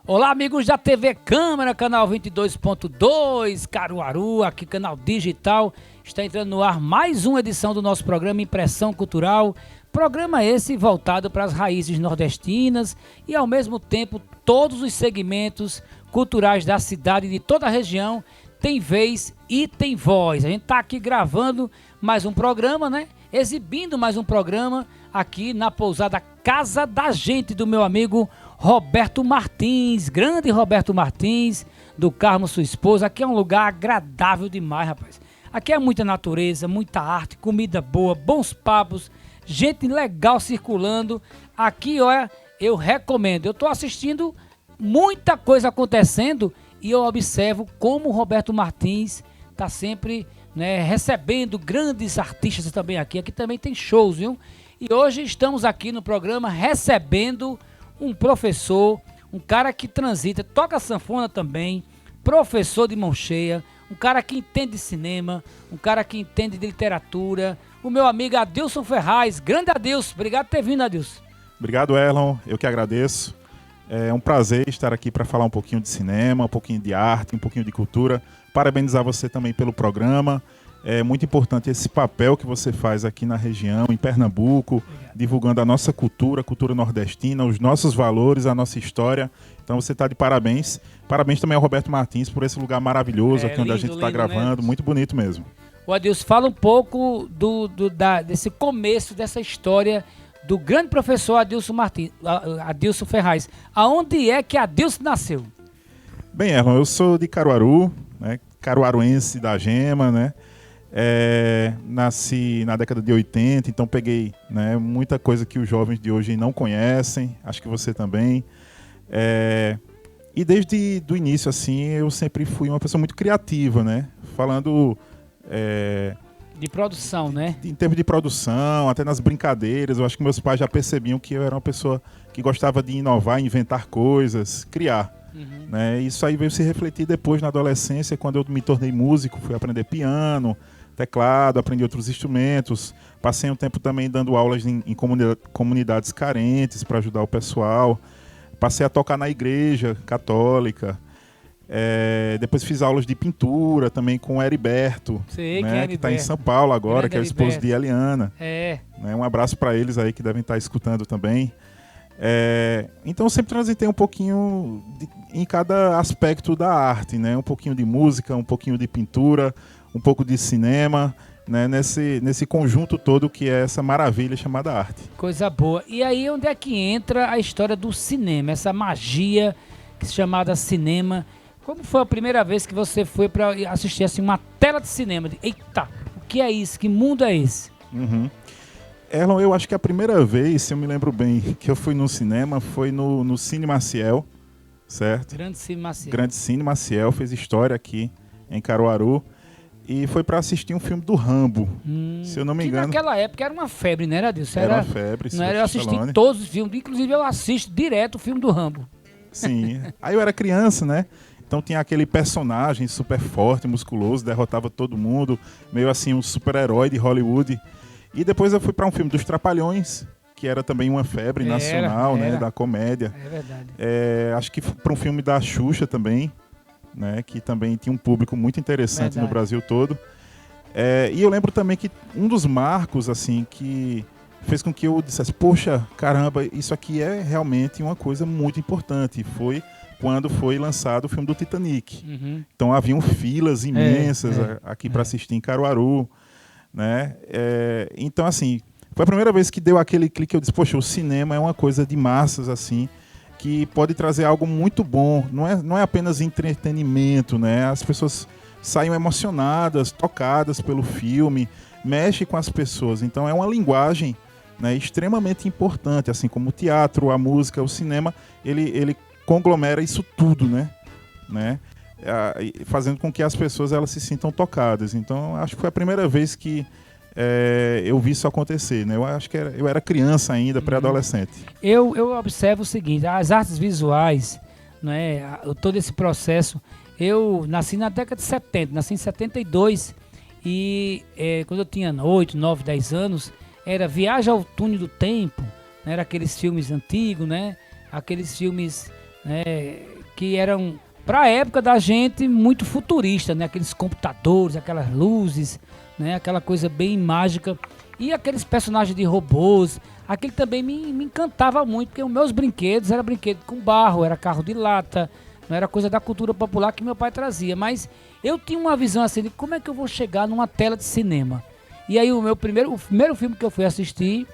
Olá, amigos da TV Câmara, canal 22.2, Caruaru, aqui canal digital. Está entrando no ar mais uma edição do nosso programa Impressão Cultural. Programa esse voltado para as raízes nordestinas e, ao mesmo tempo, todos os segmentos culturais da cidade e de toda a região tem vez e tem voz. A gente está aqui gravando mais um programa, né? Exibindo mais um programa aqui na pousada Casa da Gente, do meu amigo Roberto Martins, grande Roberto Martins, do Carmo, sua esposa. Aqui é um lugar agradável demais, rapaz. Aqui é muita natureza, muita arte, comida boa, bons papos, gente legal circulando. Aqui, olha, eu recomendo. Eu estou assistindo muita coisa acontecendo e eu observo como o Roberto Martins está sempre, né, recebendo grandes artistas também aqui. Aqui também tem shows, viu? E hoje estamos aqui no programa recebendo um professor, um cara que transita, toca sanfona também, professor de mão cheia, um cara que entende de cinema, um cara que entende de literatura, o meu amigo Adilson Ferraz. Grande Adilson, obrigado por ter vindo, Adilson. Obrigado, Erlon, eu que agradeço. É um prazer estar aqui para falar um pouquinho de cinema, um pouquinho de arte, um pouquinho de cultura. Parabenizar você também pelo programa. É muito importante esse papel que você faz aqui na região, em Pernambuco, divulgando a nossa cultura, a cultura nordestina, os nossos valores, a nossa história. Então você está de parabéns. Parabéns também ao Roberto Martins por esse lugar maravilhoso aqui onde a gente está gravando. Né? Muito bonito mesmo. O Adilson, fala um pouco desse começo, dessa história do grande professor Adilson Martins, Adilson Ferraz. Aonde é que Adilson nasceu? Bem, Erlon, eu sou de Caruaru, né? Caruaruense da Gema, né? Nasci na década de 80, então peguei, né, muita coisa que os jovens de hoje não conhecem, acho que você também. E desde o início, assim, eu sempre fui uma pessoa muito criativa, né? Falando... de produção, né? Em termos de produção, até nas brincadeiras, eu acho que meus pais já percebiam que eu era uma pessoa que gostava de inovar, inventar coisas, criar. Uhum. Né? Isso aí veio se refletir depois na adolescência, quando eu me tornei músico, fui aprender piano, teclado, aprendi outros instrumentos, passei um tempo também dando aulas em comunidades carentes para ajudar o pessoal, passei a tocar na igreja católica, depois fiz aulas de pintura também com o Heriberto, né, que está em São Paulo agora, que é o esposo de Eliana. Né, um abraço para eles aí que devem estar escutando também. Então eu sempre transitei um pouquinho em cada aspecto da arte, né? Um pouquinho de música, um pouquinho de pintura, um pouco de cinema, né? Nesse conjunto todo que é essa maravilha chamada arte. Coisa boa. E aí onde é que entra a história do cinema, essa magia chamada cinema? Como foi a primeira vez que você foi para assistir assim, uma tela de cinema? Eita, o que é isso? Que mundo é esse? Uhum. Erlon, eu acho que a primeira vez, se eu me lembro bem, que eu fui no cinema foi no Cine Maciel, certo? Grande Cine Maciel. Grande Cine Maciel, fez história aqui em Caruaru e foi para assistir um filme do Rambo, se eu não me engano. Naquela época era uma febre, né, Adilson? Era uma febre, não era, eu assisti todos os filmes, inclusive eu assisto direto o filme do Rambo. Sim, aí eu era criança, né? Então tinha aquele personagem super forte, musculoso, derrotava todo mundo, meio assim um super-herói de Hollywood. E depois eu fui para um filme dos Trapalhões, que era também uma febre nacional, né, da comédia. É verdade. Acho que para um filme da Xuxa também, né, que também tinha um público muito interessante no Brasil todo. E eu lembro também que um dos marcos, assim, que fez com que eu dissesse, poxa, caramba, isso aqui é realmente uma coisa muito importante. Foi quando foi lançado o filme do Titanic. Uhum. Então haviam filas imensas aqui para assistir em Caruaru. Né? Então, assim, foi a primeira vez que deu aquele clique, eu disse, poxa, o cinema é uma coisa de massas, assim, que pode trazer algo muito bom, não é apenas entretenimento, né? As pessoas saem emocionadas, tocadas pelo filme, mexe com as pessoas, então é uma linguagem, né, extremamente importante, assim como o teatro, a música, o cinema, ele conglomera isso tudo, né? Fazendo com que as pessoas elas se sintam tocadas. Então, acho que foi a primeira vez que eu vi isso acontecer, né? Eu acho que eu era criança ainda, pré-adolescente. Eu observo o seguinte, as artes visuais, né, todo esse processo, eu nasci na década de 70, nasci em 72 e quando eu tinha 8, 9, 10 anos, era Viagem ao Túnel do Tempo, né, era aqueles filmes antigos, né? Aqueles filmes né, que eram, para a época da gente, muito futurista, né? Aqueles computadores, aquelas luzes, né? Aquela coisa bem mágica. E aqueles personagens de robôs, aquele também me encantava muito, porque os meus brinquedos eram brinquedo com barro, era carro de lata, não era coisa da cultura popular que meu pai trazia. Mas eu tinha uma visão assim de como é que eu vou chegar numa tela de cinema. E aí o primeiro filme que eu fui assistir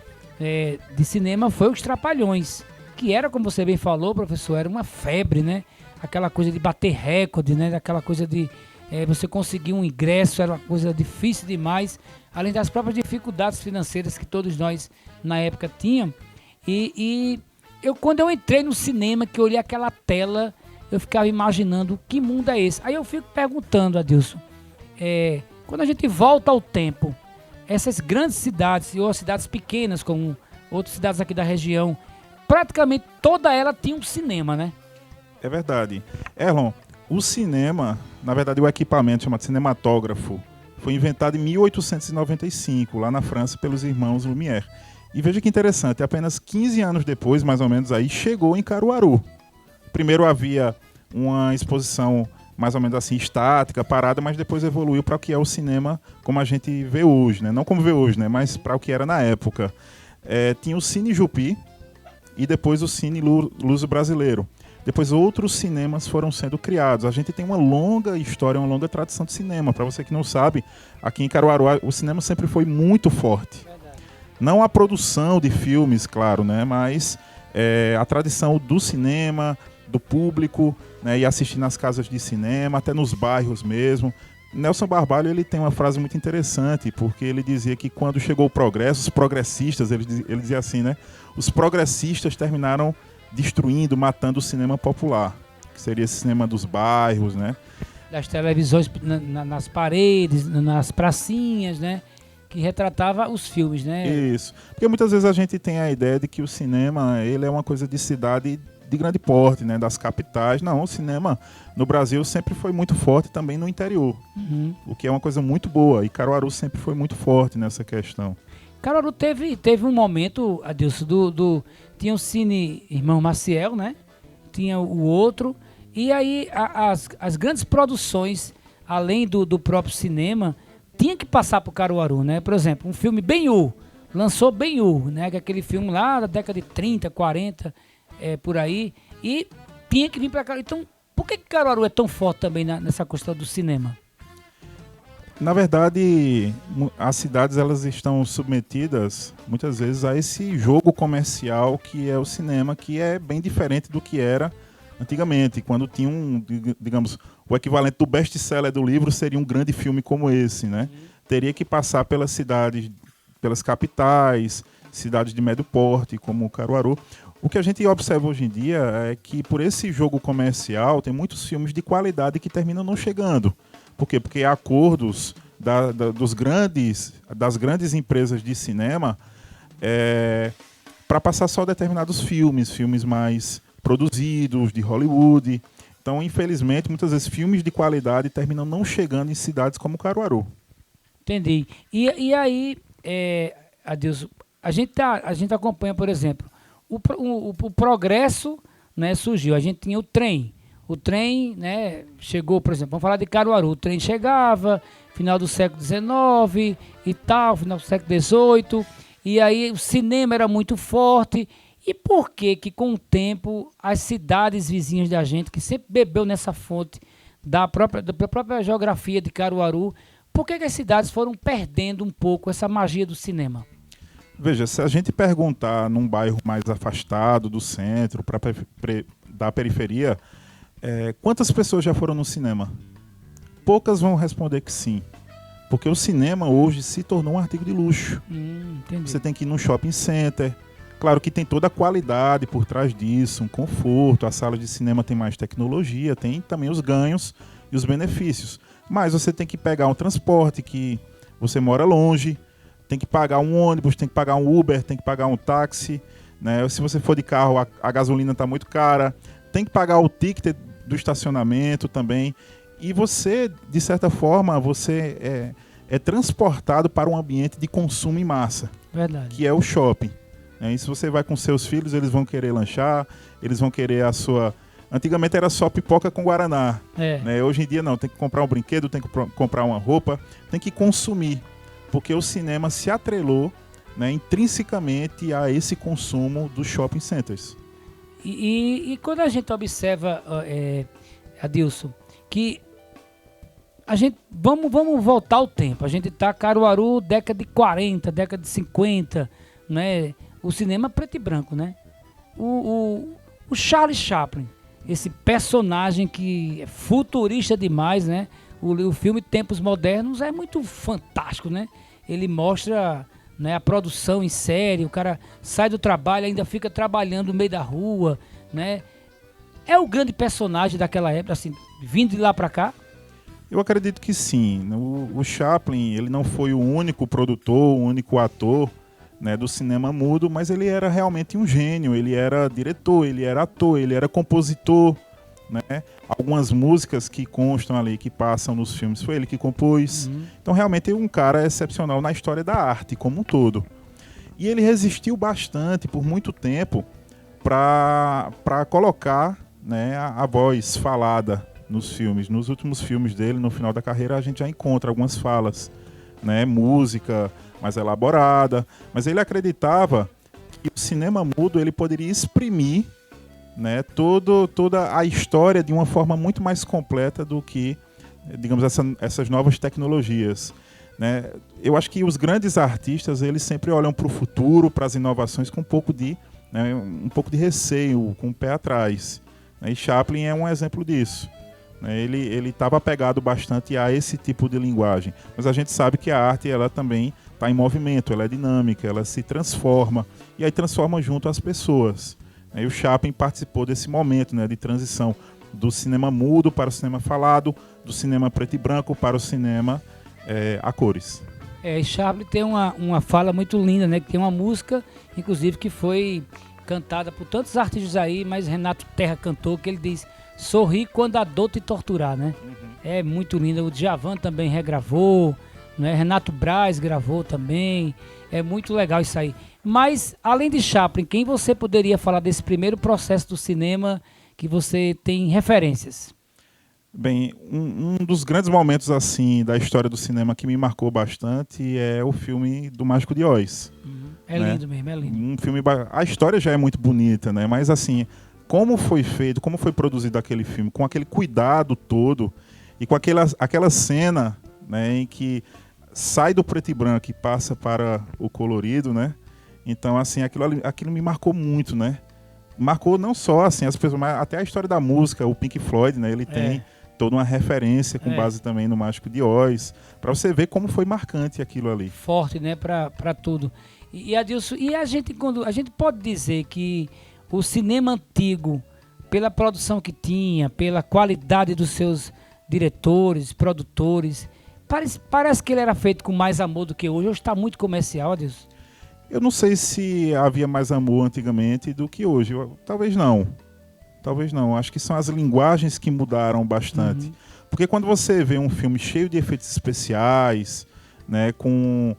de cinema foi Os Trapalhões, que era, como você bem falou, professor, era uma febre, né? Aquela coisa de bater recorde, né? Aquela coisa de você conseguir um ingresso, era uma coisa difícil demais, além das próprias dificuldades financeiras que todos nós na época tínhamos. E quando eu entrei no cinema, que eu olhei aquela tela, eu ficava imaginando que mundo é esse. Aí eu fico perguntando, Adilson, quando a gente volta ao tempo, essas grandes cidades, ou cidades pequenas, como outras cidades aqui da região, praticamente toda ela tinha um cinema, né? É verdade. Erlon, o cinema, na verdade o equipamento chamado cinematógrafo, foi inventado em 1895, lá na França, pelos irmãos Lumière. E veja que interessante, apenas 15 anos depois, mais ou menos, aí chegou em Caruaru. Primeiro havia uma exposição mais ou menos assim, estática, parada, mas depois evoluiu para o que é o cinema como a gente vê hoje, né? Não como vê hoje, né? Mas para o que era na época. Tinha o Cine Jupi e depois o Cine Luso Brasileiro. Depois outros cinemas foram sendo criados. A gente tem uma longa história, uma longa tradição de cinema. Para você que não sabe, aqui em Caruaru o cinema sempre foi muito forte. Não a produção de filmes, claro, né? Mas a tradição do cinema, do público, né? E assistir nas casas de cinema, até nos bairros mesmo. Nelson Barbalho, ele tem uma frase muito interessante, porque ele dizia que quando chegou o progresso, os progressistas, ele dizia assim, né? Os progressistas terminaram destruindo, matando o cinema popular, que seria esse cinema dos bairros, né? Das televisões nas paredes, nas pracinhas, né? Que retratava os filmes, né? Isso. Porque muitas vezes a gente tem a ideia de que o cinema, ele é uma coisa de cidade de grande porte, né? Das capitais. Não, o cinema no Brasil sempre foi muito forte também no interior. Uhum. O que é uma coisa muito boa. E Caruaru sempre foi muito forte nessa questão. Caruaru teve um momento, Adilson, tinha o Cine Irmão Maciel, né? Tinha o outro. E aí as grandes produções, além do próprio cinema, tinha que passar por Caruaru, né? Por exemplo, um filme Ben-Hur, lançou Ben-Hur, né? Que é aquele filme lá da década de 30, 40, por aí. E tinha que vir para Caruaru. Então, por que Caruaru é tão forte também nessa questão do cinema? Na verdade, as cidades elas estão submetidas muitas vezes a esse jogo comercial que é o cinema, que é bem diferente do que era antigamente, quando tinha digamos, o equivalente do best-seller do livro seria um grande filme como esse, né? Teria que passar pelas cidades, pelas capitais, cidades de médio porte, como Caruaru. O que a gente observa hoje em dia é que por esse jogo comercial tem muitos filmes de qualidade que terminam não chegando. Por quê? Porque há acordos das grandes empresas de cinema para passar só determinados filmes mais produzidos, de Hollywood. Então, infelizmente, muitas vezes filmes de qualidade terminam não chegando em cidades como Caruaru. Entendi. E aí, Adilson, a gente acompanha, por exemplo, o progresso, né, surgiu. A gente tinha o trem. O trem, né, chegou, por exemplo, vamos falar de Caruaru. O trem chegava, final do século XIX e tal, final do século XVIII. E aí o cinema era muito forte. E por que com o tempo as cidades vizinhas da gente, que sempre bebeu nessa fonte da própria geografia de Caruaru, por que as cidades foram perdendo um pouco essa magia do cinema? Veja, se a gente perguntar num bairro mais afastado do centro, da periferia, quantas pessoas já foram no cinema? Poucas vão responder que sim. Porque o cinema hoje se tornou um artigo de luxo. Você tem que ir num shopping center. Claro que tem toda a qualidade por trás disso, um conforto, a sala de cinema tem mais tecnologia, tem também os ganhos e os benefícios. Mas você tem que pegar um transporte que você mora longe, tem que pagar um ônibus, tem que pagar um Uber, tem que pagar um táxi, né? Se você for de carro, a gasolina está muito cara, tem que pagar o ticket do estacionamento também. E você, de certa forma, você é transportado para um ambiente de consumo em massa. Verdade. Que é o shopping. E se você vai com seus filhos, eles vão querer lanchar, eles vão querer a sua Antigamente era só pipoca com guaraná. É. Né? Hoje em dia não, tem que comprar um brinquedo, tem que comprar uma roupa, tem que consumir. Porque o cinema se atrelou, né, intrinsecamente a esse consumo dos shopping centers. E quando a gente observa, Adilson, que a gente vamos voltar ao tempo. A gente tá Caruaru, década de 40, década de 50, né? O cinema preto e branco, né? O Charlie Chaplin, esse personagem que é futurista demais, né? O filme Tempos Modernos é muito fantástico, né? Ele mostra, né, a produção em série, o cara sai do trabalho, ainda fica trabalhando no meio da rua, né? É o grande personagem daquela época, assim, vindo de lá pra cá. Eu acredito que sim. O Chaplin, ele não foi o único produtor, o único ator, né, do cinema mudo, mas ele era realmente um gênio. Ele era diretor, ele era ator, ele era compositor, né? Algumas músicas que constam ali, que passam nos filmes, foi ele que compôs. Então realmente é um cara excepcional na história da arte como um todo. E ele resistiu bastante por muito tempo para colocar, né, a voz falada nos filmes. Nos últimos filmes dele, no final da carreira, a gente já encontra algumas falas, né, música mais elaborada, mas ele acreditava que o cinema mudo ele poderia exprimir, né, toda a história de uma forma muito mais completa do que, digamos, essas novas tecnologias. Né? Eu acho que os grandes artistas eles sempre olham para o futuro, para as inovações com um pouco de receio, com o pé atrás. Né? E Chaplin é um exemplo disso. Né? Ele estava apegado bastante a esse tipo de linguagem. Mas a gente sabe que a arte ela também está em movimento, ela é dinâmica, ela se transforma. E aí transforma junto as pessoas. E o Chaplin participou desse momento, né, de transição do cinema mudo para o cinema falado, do cinema preto e branco para o cinema a cores. E Chaplin tem uma fala muito linda, né? Que tem uma música, inclusive, que foi cantada por tantos artistas aí, mas Renato Terra cantou, que ele diz: sorri quando a dor te torturar, né? É muito linda. O Djavan também regravou, né? Renato Braz gravou também. É muito legal isso aí. Mas, além de Chaplin, quem você poderia falar desse primeiro processo do cinema que você tem referências? Bem, um dos grandes momentos assim da história do cinema que me marcou bastante é o filme do Mágico de Oz. É lindo mesmo, é lindo. Um filme, a história já é muito bonita, né? Mas assim, como foi feito, como foi produzido aquele filme, com aquele cuidado todo e com aquela cena, né, em que sai do preto e branco e passa para o colorido, né? Então, assim, aquilo me marcou muito, né? Marcou não só assim as pessoas, mas até a história da música, o Pink Floyd, né? Ele tem toda uma referência com base também no Mágico de Oz, para você ver como foi marcante aquilo ali. Forte, né, para tudo. E Adilson, a gente pode dizer que o cinema antigo, pela produção que tinha, pela qualidade dos seus diretores, produtores, parece que ele era feito com mais amor do que hoje. Hoje está muito comercial, Adilson. Eu não sei se havia mais amor antigamente do que hoje. Talvez não. Talvez não. Acho que são as linguagens que mudaram bastante. Porque quando você vê um filme cheio de efeitos especiais, né, com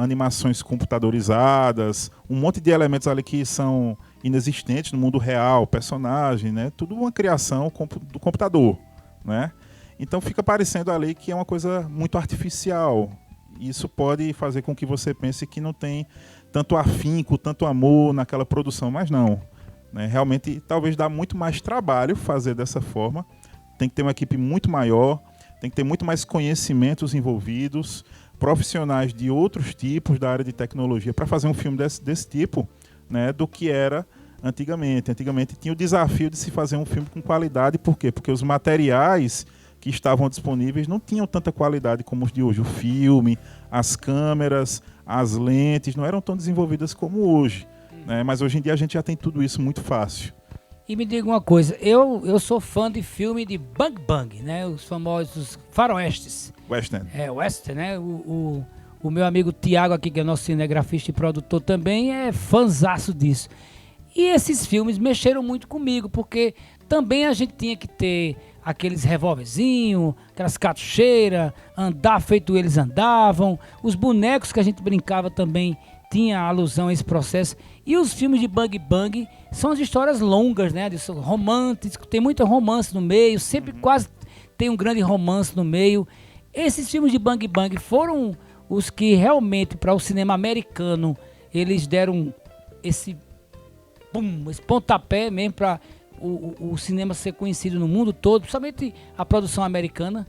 animações computadorizadas, um monte de elementos ali que são inexistentes no mundo real, personagem, né, tudo uma criação do computador, né? Então fica parecendo ali que é uma coisa muito artificial. Isso pode fazer com que você pense que não tem tanto afinco, tanto amor naquela produção, mas não. Né? Realmente, talvez dá muito mais trabalho fazer dessa forma. Tem que ter uma equipe muito maior, tem que ter muito mais conhecimentos envolvidos, profissionais de outros tipos da área de tecnologia para fazer um filme desse tipo, né, do que era antigamente. Antigamente tinha o desafio de se fazer um filme com qualidade. Por quê? Porque os materiais que estavam disponíveis não tinham tanta qualidade como os de hoje. O filme, as câmeras, as lentes não eram tão desenvolvidas como hoje. Né? Mas hoje em dia a gente já tem tudo isso muito fácil. E me diga uma coisa, eu sou fã de filme de Bang Bang, né? Os famosos faroestes. Western. Western, né? O meu amigo Tiago aqui, que é nosso cinegrafista e produtor também, é fãzaço disso. E esses filmes mexeram muito comigo, porque também a gente tinha que ter aqueles revólverzinhos, aquelas cartucheiras, andar feito eles andavam. Os bonecos que a gente brincava também tinha alusão a esse processo. E os filmes de Bang Bang são as histórias longas, né? Românticos, tem muito romance no meio, sempre quase tem um grande romance no meio. Esses filmes de Bang Bang foram os que realmente, para o cinema americano, eles deram esse pontapé mesmo para o cinema ser conhecido no mundo todo, principalmente a produção americana.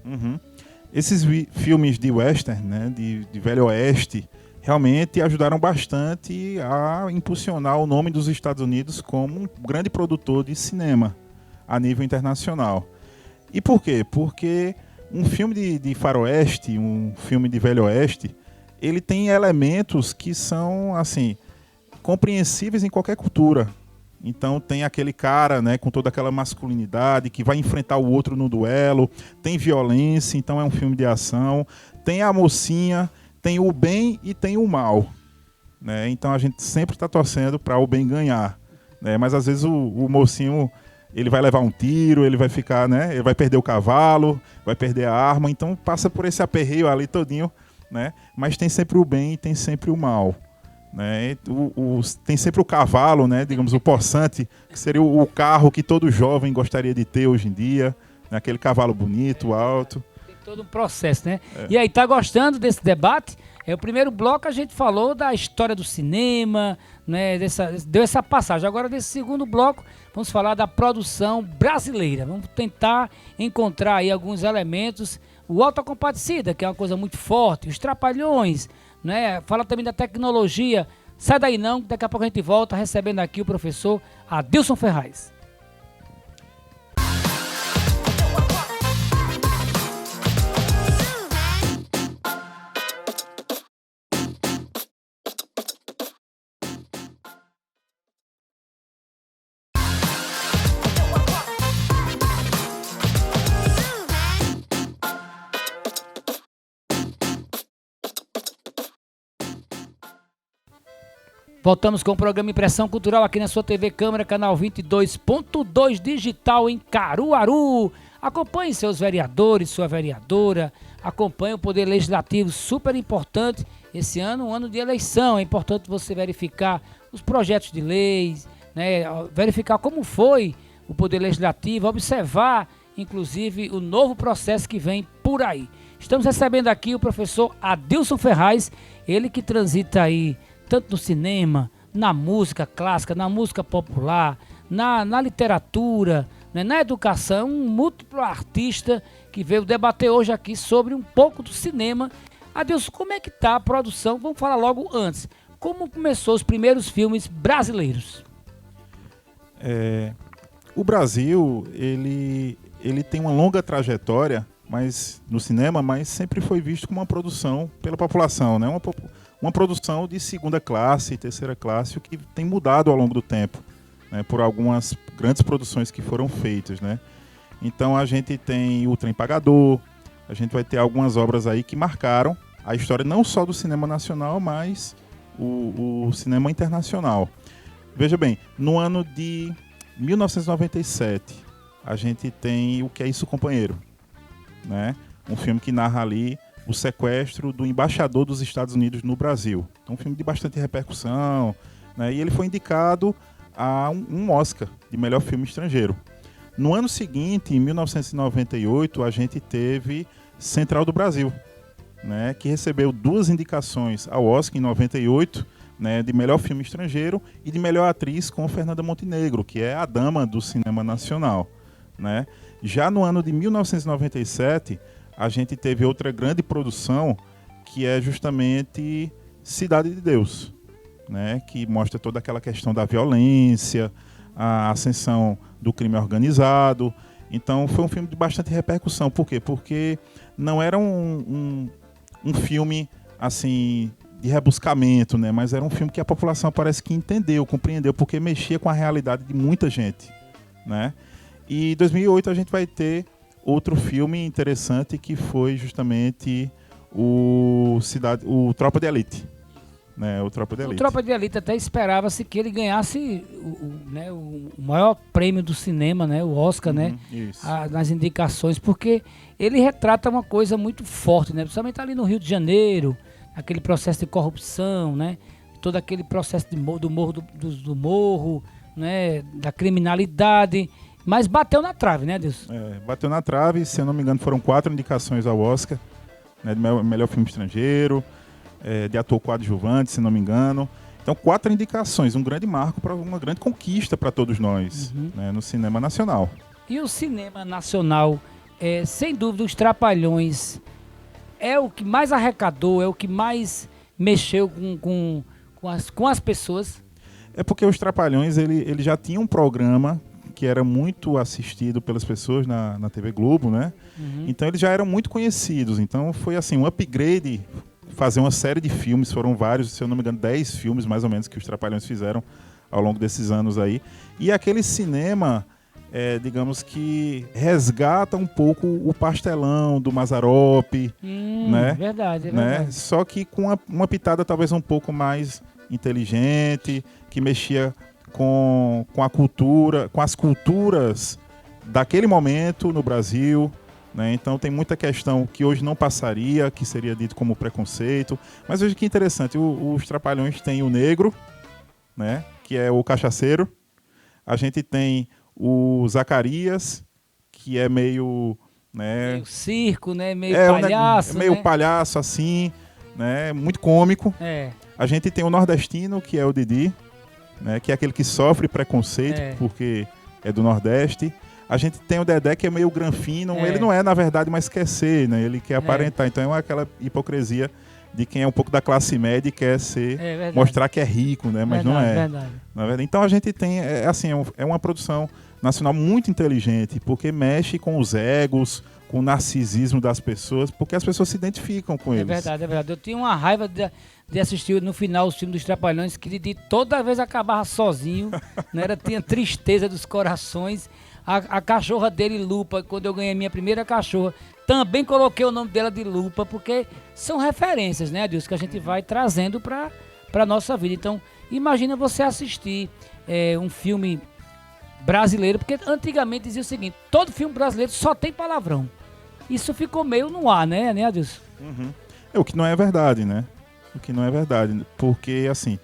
Esses filmes de western, né, de Velho Oeste, realmente ajudaram bastante a impulsionar o nome dos Estados Unidos como um grande produtor de cinema a nível internacional. E por quê? Porque um filme de faroeste, um filme de Velho Oeste, ele tem elementos que são, assim, compreensíveis em qualquer cultura. Então tem aquele cara, né, com toda aquela masculinidade que vai enfrentar o outro no duelo, tem violência, então é um filme de ação, tem a mocinha, tem o bem e tem o mal, né? Então a gente sempre está torcendo para o bem ganhar, né? Mas às vezes o mocinho, ele vai levar um tiro, ele vai ficar, né, ele vai perder o cavalo, vai perder a arma, então passa por esse aperreio ali todinho, né? Mas tem sempre o bem e tem sempre o mal. Né? Tem sempre o cavalo, né? Digamos, o possante, que seria o carro que todo jovem gostaria de ter hoje em dia, né? Aquele cavalo bonito, alto. Tem todo um processo, né? E aí, tá gostando desse debate? O primeiro bloco a gente falou da história do cinema, né? Deu essa passagem. Agora, nesse segundo bloco, vamos falar da produção brasileira. Vamos tentar encontrar aí alguns elementos. O Auto da Compadecida, que é uma coisa muito forte, os Trapalhões, né? Fala também da tecnologia. Sai daí não, daqui a pouco a gente volta recebendo aqui o professor Adilson Ferraz. Voltamos com o programa Impressão Cultural aqui na sua TV Câmara, canal 22.2 digital em Caruaru. Acompanhe seus vereadores, sua vereadora, acompanhe o Poder Legislativo, super importante. Esse ano, um ano de eleição, é importante você verificar os projetos de leis, né, verificar como foi o Poder Legislativo, observar, inclusive, o novo processo que vem por aí. Estamos recebendo aqui o professor Adilson Ferraz, ele que transita aí tanto no cinema, na música clássica, na música popular, na literatura, né, na educação, um múltiplo artista que veio debater hoje aqui sobre um pouco do cinema. Adilson, como é que está a produção? Vamos falar logo antes. Como começou os primeiros filmes brasileiros? O Brasil, ele tem uma longa trajetória no cinema, mas sempre foi visto como uma produção pela população, né? Uma produção de segunda classe e terceira classe, o que tem mudado ao longo do tempo, né, por algumas grandes produções que foram feitas, né? Então a gente tem o Trem Pagador, a gente vai ter algumas obras aí que marcaram a história não só do cinema nacional, mas o cinema internacional. Veja bem, no ano de 1997, a gente tem O Que É Isso, Companheiro? Né? Um filme que narra ali o sequestro do embaixador dos Estados Unidos no Brasil. É um filme de bastante repercussão, né? E ele foi indicado a um Oscar de melhor filme estrangeiro. No ano seguinte, em 1998, a gente teve Central do Brasil, né? Que recebeu 2 indicações ao Oscar em 98, né? De melhor filme estrangeiro e de melhor atriz com Fernanda Montenegro, que é a dama do cinema nacional, né? Já no ano de 1997, a gente teve outra grande produção, que é justamente Cidade de Deus, né? Que mostra toda aquela questão da violência, a ascensão do crime organizado. Então foi um filme de bastante repercussão. Por quê? Porque não era um filme assim de rebuscamento, né? Mas era um filme que a população parece que entendeu, compreendeu, porque mexia com a realidade de muita gente, né? E em 2008 a gente vai ter outro filme interessante, que foi justamente o Tropa de Elite. Né? O Tropa de Elite. O Tropa de Elite até esperava-se que ele ganhasse o maior prêmio do cinema, né? O Oscar, né? Nas indicações, porque ele retrata uma coisa muito forte, né? Principalmente ali no Rio de Janeiro, aquele processo de corrupção, né? todo aquele processo do morro, né, da criminalidade, mas bateu na trave, né, Deus? Bateu na trave, se eu não me engano, foram 4 indicações ao Oscar, né, de melhor filme estrangeiro, de ator coadjuvante, se não me engano. Então, 4 indicações, um grande marco, uma grande conquista para todos nós, né, no cinema nacional. E o cinema nacional, sem dúvida, os Trapalhões é o que mais arrecadou, é o que mais mexeu com as pessoas. É porque os Trapalhões, ele já tinha um programa que era muito assistido pelas pessoas na TV Globo, né? Então eles já eram muito conhecidos. Então foi assim, um upgrade, fazer uma série de filmes, foram vários, se eu não me engano, 10 filmes mais ou menos que os Trapalhões fizeram ao longo desses anos aí. E aquele cinema, digamos que resgata um pouco o pastelão do Mazzaropi, né? Verdade, né? Só que com uma pitada talvez um pouco mais inteligente, que mexia com a cultura, com as culturas daquele momento no Brasil, né? Então tem muita questão que hoje não passaria, que seria dito como preconceito. Mas veja que interessante, os Trapalhões têm o negro, né? Que é o cachaceiro. A gente tem o Zacarias, que é meio... né? Meio circo, né? Meio palhaço, meio né? palhaço, assim, né? Muito cômico. A gente tem o nordestino, que é o Didi, né? Que é aquele que sofre preconceito porque é do Nordeste. A gente tem o Dedé, que é meio granfino. Ele não é, na verdade, mas quer ser, né? Ele quer aparentar. Então é aquela hipocrisia de quem é um pouco da classe média e quer ser, mostrar que é rico, né? Mas não é. Na verdade. Então a gente tem, é uma produção nacional muito inteligente, porque mexe com os egos, com o narcisismo das pessoas, porque as pessoas se identificam com eles. É verdade. Eu tinha uma raiva de assistir no final os filmes dos Trapalhões, que Didi toda vez acabava sozinho, né? Tinha tristeza dos corações. A cachorra dele, Lupa, quando eu ganhei a minha primeira cachorra, também coloquei o nome dela de Lupa, porque são referências, né, Adilson, que a gente vai trazendo para a nossa vida. Então, imagina você assistir um filme brasileiro, porque antigamente dizia o seguinte, todo filme brasileiro só tem palavrão. Isso ficou meio no ar, né, Adilson? O que não é verdade, né? O que não é verdade, porque, assim...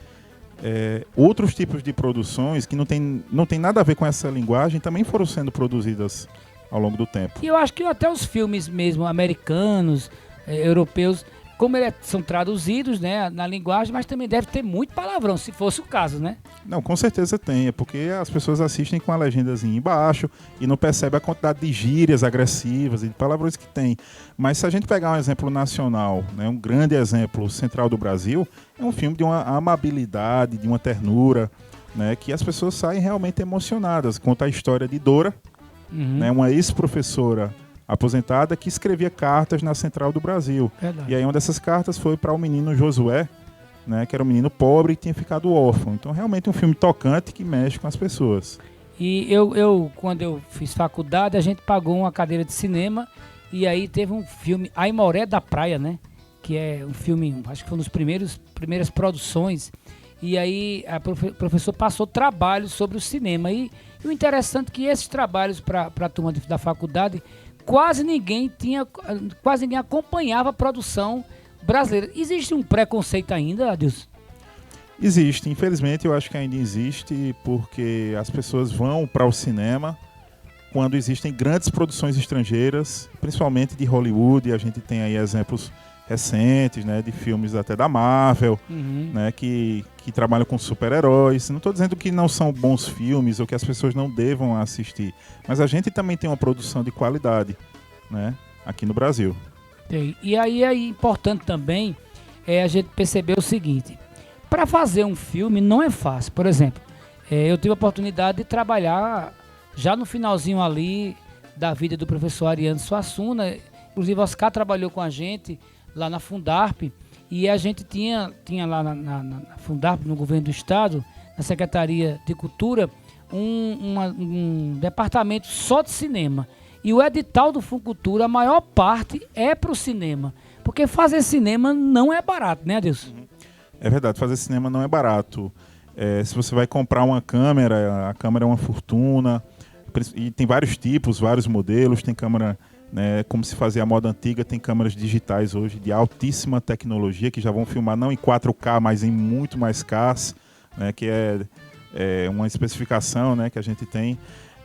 outros tipos de produções que não tem nada a ver com essa linguagem também foram sendo produzidas ao longo do tempo. E eu acho que até os filmes mesmo americanos, europeus, como eles são traduzidos, né, na linguagem, mas também deve ter muito palavrão, se fosse o caso, né? Não, com certeza tem, é porque as pessoas assistem com a legendazinha embaixo e não percebem a quantidade de gírias agressivas e de palavrões que tem. Mas se a gente pegar um exemplo nacional, né, um grande exemplo, Central do Brasil, é um filme de uma amabilidade, de uma ternura, né, que as pessoas saem realmente emocionadas. Conta a história de Dora, né, uma ex-professora aposentada que escrevia cartas na Central do Brasil. Verdade. E aí uma dessas cartas foi para o menino Josué, né, que era um menino pobre e tinha ficado órfão. Então realmente um filme tocante que mexe com as pessoas. E eu quando eu fiz faculdade, a gente pagou uma cadeira de cinema e aí teve um filme, Aimoré da Praia, né? Que é um filme, acho que foi um dos primeiras produções. E aí o professor passou trabalhos sobre o cinema. E o interessante é que esses trabalhos para a turma da faculdade, quase ninguém acompanhava a produção brasileira. Existe um preconceito ainda, Adilson? Existe, infelizmente eu acho que ainda existe, porque as pessoas vão para o cinema quando existem grandes produções estrangeiras, principalmente de Hollywood, e a gente tem aí exemplos recentes, né, de filmes até da Marvel, né, que trabalham com super-heróis. Não estou dizendo que não são bons filmes ou que as pessoas não devam assistir, mas a gente também tem uma produção de qualidade, né, aqui no Brasil. E aí é importante também a gente perceber o seguinte, para fazer um filme não é fácil. Por exemplo, eu tive a oportunidade de trabalhar já no finalzinho ali da vida do professor Ariano Suassuna. Inclusive o Oscar trabalhou com a gente lá na Fundarp, e a gente tinha lá na Fundarp, no governo do estado, na Secretaria de Cultura, um departamento só de cinema. E o edital do Funcultura, a maior parte é para o cinema, porque fazer cinema não é barato, né, Adilson? É verdade, fazer cinema não é barato. Se você vai comprar uma câmera, a câmera é uma fortuna, e tem vários tipos, vários modelos, tem câmera né, como se fazia a moda antiga. Tem câmeras digitais hoje de altíssima tecnologia que já vão filmar não em 4K, mas em muito mais K, né, que é uma especificação, né, que a gente tem.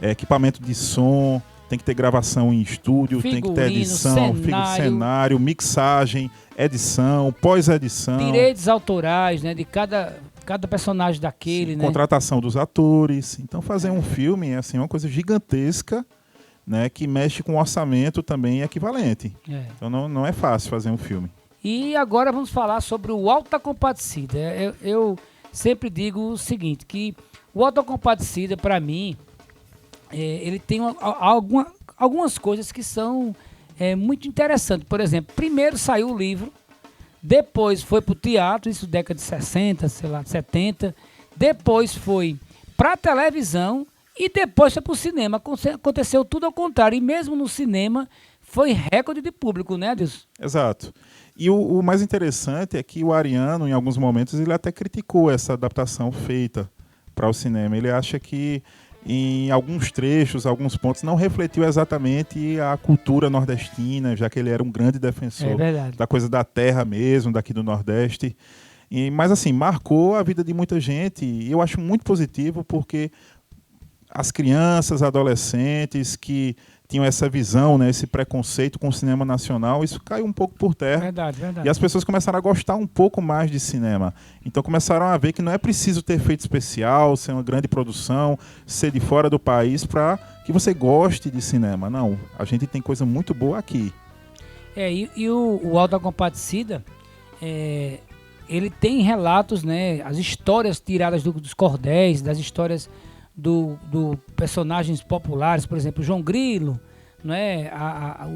Equipamento de som, tem que ter gravação em estúdio, tem que ter edição, cenário, mixagem, edição, pós-edição. Direitos autorais, né, de cada personagem daquele, sim, né? Contratação dos atores. Então fazer um filme é assim, uma coisa gigantesca, né, que mexe com orçamento também equivalente. Então não é fácil fazer um filme. E agora vamos falar sobre o Auto da Compadecida. Eu sempre digo o seguinte, que o Auto da Compadecida, para mim, ele tem algumas coisas que são muito interessantes. Por exemplo, primeiro saiu o livro, depois foi para o teatro, isso década de 60, sei lá, 70, depois foi para a televisão e depois foi para o cinema. Aconteceu tudo ao contrário, e mesmo no cinema foi recorde de público, né, Adilson? Exato. E o mais interessante é que o Ariano, em alguns momentos, ele até criticou essa adaptação feita para o cinema. Ele acha que em alguns trechos, alguns pontos, não refletiu exatamente a cultura nordestina, já que ele era um grande defensor da coisa da terra mesmo, daqui do Nordeste. Mas assim, marcou a vida de muita gente, e eu acho muito positivo, porque as crianças, adolescentes que tinham essa visão, né, esse preconceito com o cinema nacional, isso caiu um pouco por terra. Verdade. E as pessoas começaram a gostar um pouco mais de cinema. Então começaram a ver que não é preciso ter efeito especial, ser uma grande produção, ser de fora do país para que você goste de cinema. Não, a gente tem coisa muito boa aqui. E o Auto da Compadecida, ele tem relatos, né, as histórias tiradas dos cordéis, das histórias do personagens populares, por exemplo, João Grilo, né,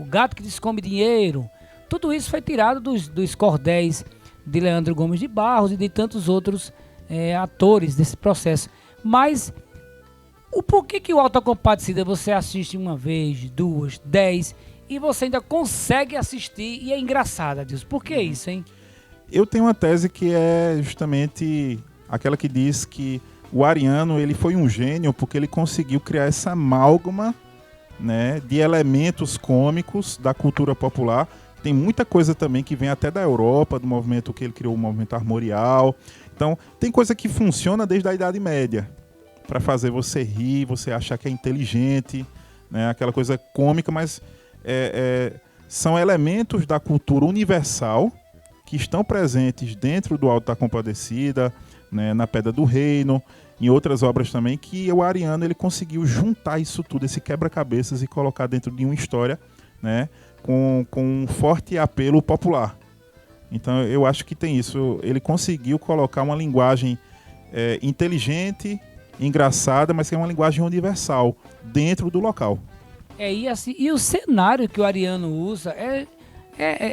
o gato que descome dinheiro. Tudo isso foi tirado dos cordéis de Leandro Gomes de Barros e de tantos outros atores desse processo. Mas o porquê que o Auto da Compadecida você assiste uma vez, duas, 10 e você ainda consegue assistir e é engraçado, Adilson? Por que isso, hein? Eu tenho uma tese que é justamente aquela que diz que o Ariano, ele foi um gênio porque ele conseguiu criar essa amálgama, né, de elementos cômicos da cultura popular. Tem muita coisa também que vem até da Europa, do movimento que ele criou, o movimento armorial. Então, tem coisa que funciona desde a Idade Média, para fazer você rir, você achar que é inteligente, né, aquela coisa cômica, mas são elementos da cultura universal que estão presentes dentro do Auto da Compadecida, né, na Pedra do Reino, em outras obras também, que o Ariano ele conseguiu juntar isso tudo, esse quebra-cabeças, e colocar dentro de uma história, né, com um forte apelo popular. Então eu acho que tem isso, ele conseguiu colocar uma linguagem inteligente, engraçada, mas que é uma linguagem universal dentro do local. E o cenário que o Ariano usa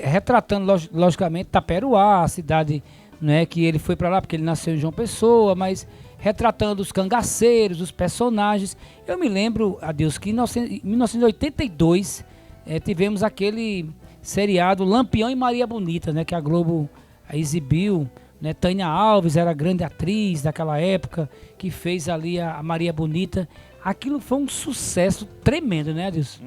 retratando, logicamente, Taperoá, a cidade, né, que ele foi para lá porque ele nasceu em João Pessoa, mas retratando os cangaceiros, os personagens. Eu me lembro, Adilson, que em 1982 tivemos aquele seriado Lampião e Maria Bonita, né, que a Globo exibiu, né? Tânia Alves era a grande atriz daquela época, que fez ali a Maria Bonita. Aquilo foi um sucesso tremendo, né, Adilson?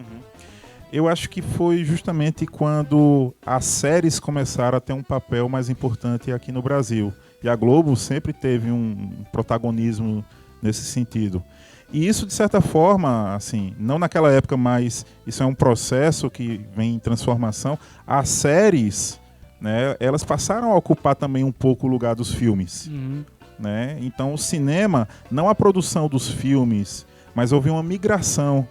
Eu acho que foi justamente quando as séries começaram a ter um papel mais importante aqui no Brasil. E a Globo sempre teve um protagonismo nesse sentido. E isso, de certa forma, assim, não naquela época, mas isso é um processo que vem em transformação. As séries, né, elas passaram a ocupar também um pouco o lugar dos filmes. Né? Então, o cinema, não a produção dos filmes, mas houve uma migração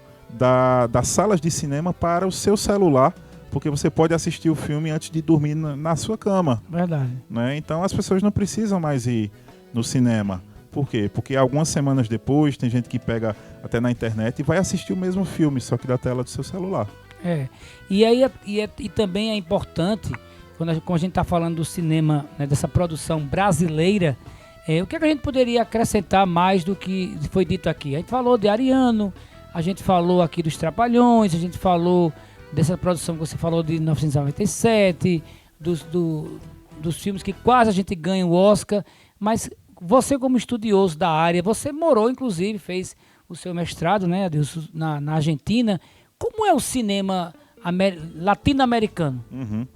das salas de cinema para o seu celular, porque você pode assistir o filme antes de dormir na sua cama. Verdade. Né? Então as pessoas não precisam mais ir no cinema. Por quê? Porque algumas semanas depois tem gente que pega até na internet e vai assistir o mesmo filme, só que da tela do seu celular. E também é importante, quando a gente está falando do cinema, né, dessa produção brasileira, o que a gente poderia acrescentar mais do que foi dito aqui? A gente falou de Ariano, a gente falou aqui dos Trapalhões, a gente falou dessa produção que você falou de 1997, dos filmes que quase a gente ganha o Oscar, mas você, como estudioso da área, você morou, inclusive, fez o seu mestrado, né, Adilson, na Argentina. Como é o cinema latino-americano. Uhum.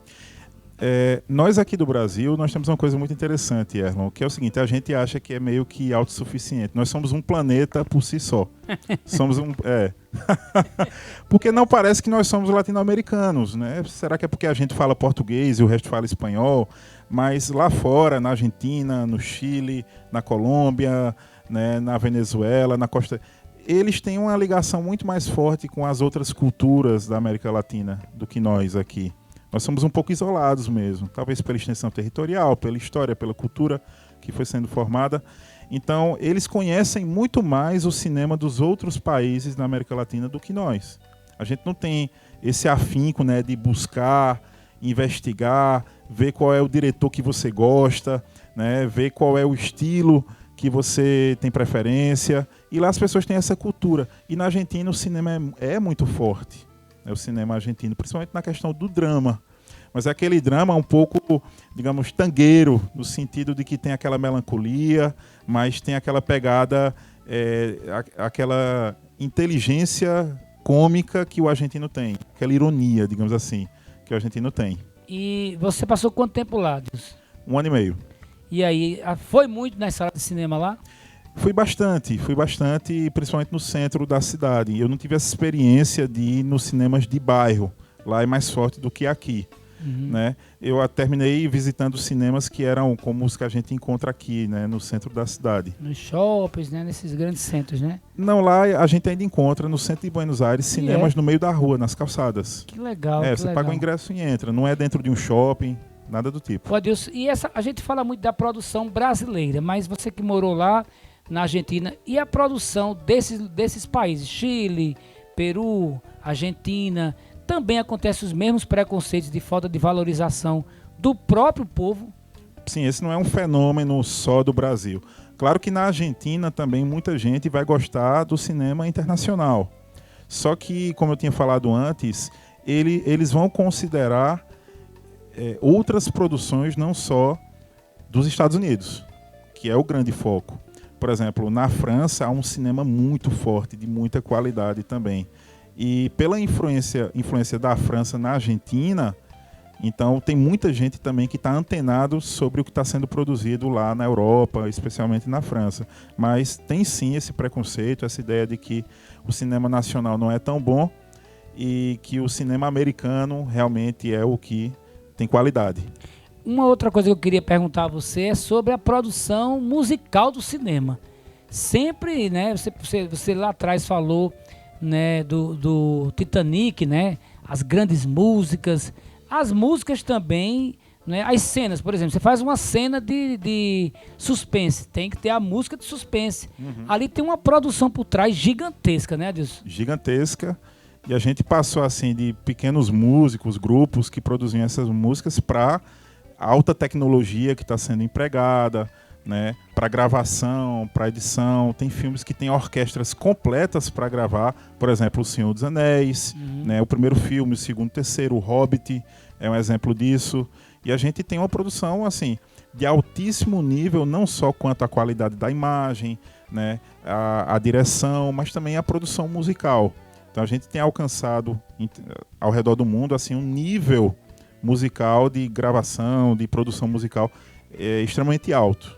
Nós aqui do Brasil, nós temos uma coisa muito interessante, Erlon, que é o seguinte: a gente acha que é meio que autossuficiente. Nós somos um planeta por si só. Somos porque não parece que nós somos latino-americanos, né? Será que é porque a gente fala português e o resto fala espanhol? Mas lá fora, na Argentina, no Chile, na Colômbia, né, na Venezuela, na Costa... Eles têm uma ligação muito mais forte com as outras culturas da América Latina do que nós aqui. Nós somos um pouco isolados mesmo, talvez pela extensão territorial, pela história, pela cultura que foi sendo formada. Então, eles conhecem muito mais o cinema dos outros países da América Latina do que nós. A gente não tem esse afinco, né, de buscar, investigar, ver qual é o diretor que você gosta, né, ver qual é o estilo que você tem preferência. E lá as pessoas têm essa cultura. E na Argentina o cinema é muito forte. O cinema argentino, principalmente na questão do drama. Mas é aquele drama um pouco, digamos, tangueiro, no sentido de que tem aquela melancolia, mas tem aquela pegada, aquela inteligência cômica que o argentino tem, aquela ironia, digamos assim, que o argentino tem. E você passou quanto tempo lá, Deus? 1 ano e meio. E aí, foi muito nas salas de cinema lá? Fui bastante, principalmente no centro da cidade. Eu não tive essa experiência de ir nos cinemas de bairro. Lá é mais forte do que aqui. Né? Eu terminei visitando cinemas que eram como os que a gente encontra aqui, né, no centro da cidade. Nos shoppings, né, nesses grandes centros, né? Não, lá a gente ainda encontra no centro de Buenos Aires cinemas no meio da rua, nas calçadas. Que legal, você paga o ingresso e entra. Não é dentro de um shopping, nada do tipo. Pô, Deus, e a gente fala muito da produção brasileira, mas você que morou lá na Argentina, e a produção desses países, Chile, Peru, Argentina, também acontecem os mesmos preconceitos de falta de valorização do próprio povo? Sim, esse não é um fenômeno só do Brasil. Claro que na Argentina também muita gente vai gostar do cinema internacional. Só que, como eu tinha falado antes, eles vão considerar outras produções não só dos Estados Unidos, que é o grande foco. Por exemplo, na França há um cinema muito forte, de muita qualidade também. E pela influência da França na Argentina, então tem muita gente também que está antenado sobre o que está sendo produzido lá na Europa, especialmente na França. Mas tem sim esse preconceito, essa ideia de que o cinema nacional não é tão bom e que o cinema americano realmente é o que tem qualidade. Uma outra coisa que eu queria perguntar a você é sobre a produção musical do cinema. Sempre, né, você lá atrás falou, né, do Titanic, né, as grandes músicas, as músicas também, né, as cenas, por exemplo, você faz uma cena de suspense, tem que ter a música de suspense. Ali tem uma produção por trás gigantesca, né, Adilson? Gigantesca. E a gente passou assim de pequenos músicos, grupos que produziam essas músicas para alta tecnologia que está sendo empregada, né, para gravação, para edição. Tem filmes que têm orquestras completas para gravar, por exemplo, O Senhor dos Anéis, né, o primeiro filme, o segundo, o terceiro, O Hobbit é um exemplo disso. E a gente tem uma produção assim de altíssimo nível, não só quanto à qualidade da imagem, né, a direção, mas também a produção musical. Então a gente tem alcançado ao redor do mundo assim um nível musical de gravação, de produção musical extremamente alto.